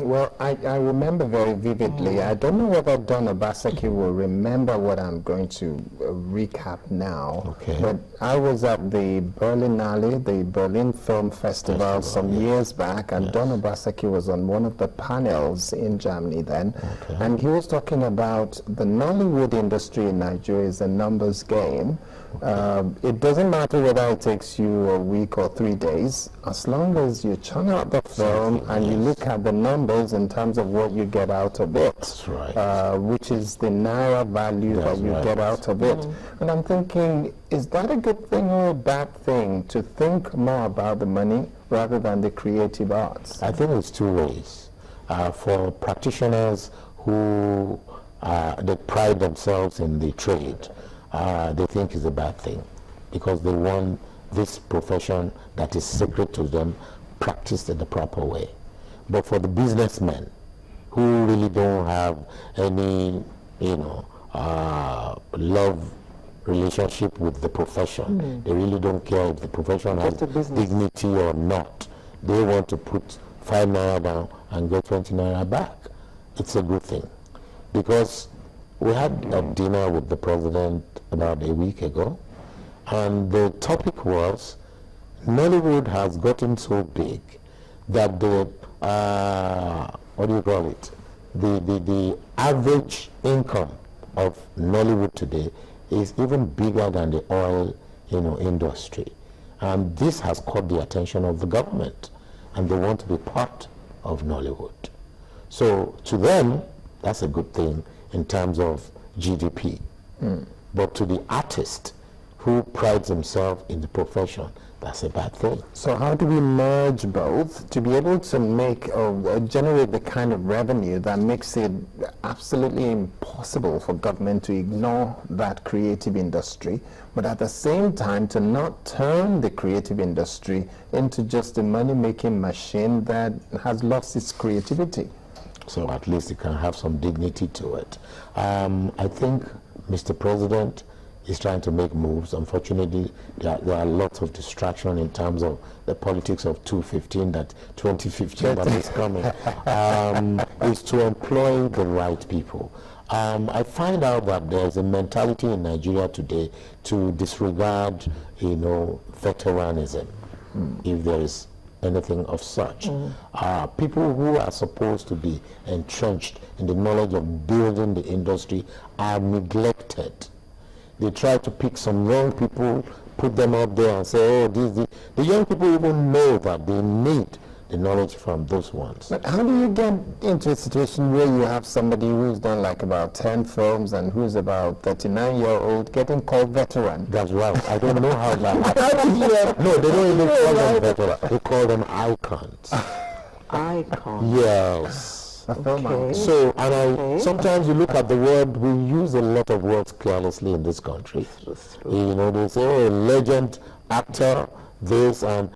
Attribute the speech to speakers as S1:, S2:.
S1: Well, I remember very vividly. I don't know whether Don Obaseki will remember what I'm going to recap now.
S2: Okay.
S1: But I was at the Berlinale, the Berlin Film Festival some years back, and Don Obaseki was on one of the panels in Germany then.
S2: Okay.
S1: And he was talking about the Nollywood industry in Nigeria is a numbers game. It doesn't matter whether it takes you a week or 3 days, as long as you churn out the film and you look at the numbers in terms of what you get out of it.
S2: That's right.
S1: Which is the naira value that you get out of it. And I'm thinking, is that a good thing or a bad thing to think more about the money rather than the creative arts?
S2: I think it's two ways. For practitioners who they pride themselves in the trade, they think it's a bad thing because they want this profession that is sacred to them practiced in the proper way. But for the businessmen who really don't have any, love relationship with the profession, they really don't care if the profession has dignity or not. They want to put 5 naira down and get 20 naira back. It's a good thing because we had a dinner with the president about a week ago, and the topic was Nollywood has gotten so big that the the average income of Nollywood today is even bigger than the oil industry, and this has caught the attention of the government, and they want to be part of Nollywood. So to them, that's a good thing in terms of GDP. But to the artist who prides himself in the profession, that's a bad thing.
S1: So how do we merge both to be able to make or generate the kind of revenue that makes it absolutely impossible for government to ignore that creative industry, but at the same time to not turn the creative industry into just a money-making machine that has lost its creativity?
S2: So at least it can have some dignity to it. I think Mr. President is trying to make moves. Unfortunately, there are lots of distraction in terms of the politics of 2015 that is coming, is to employ the right people. I find out that there's a mentality in Nigeria today to disregard, veteranism, if there is anything of such. People who are supposed to be entrenched in the knowledge of building the industry are neglected. They try to pick some young people, put them out there and say, oh, the young people even know that they need the knowledge from those ones.
S1: But how do you get into a situation where you have somebody who's done like about 10 films and who's about 39-year-old getting called veteran?
S2: That's right. I don't know how that happens. No, they don't even call them veteran. They call them icons.
S3: Icons?
S2: Yes.
S3: Okay.
S2: So, sometimes you look at the word, we use a lot of words carelessly in this country. They say, oh, legend, actor, this, and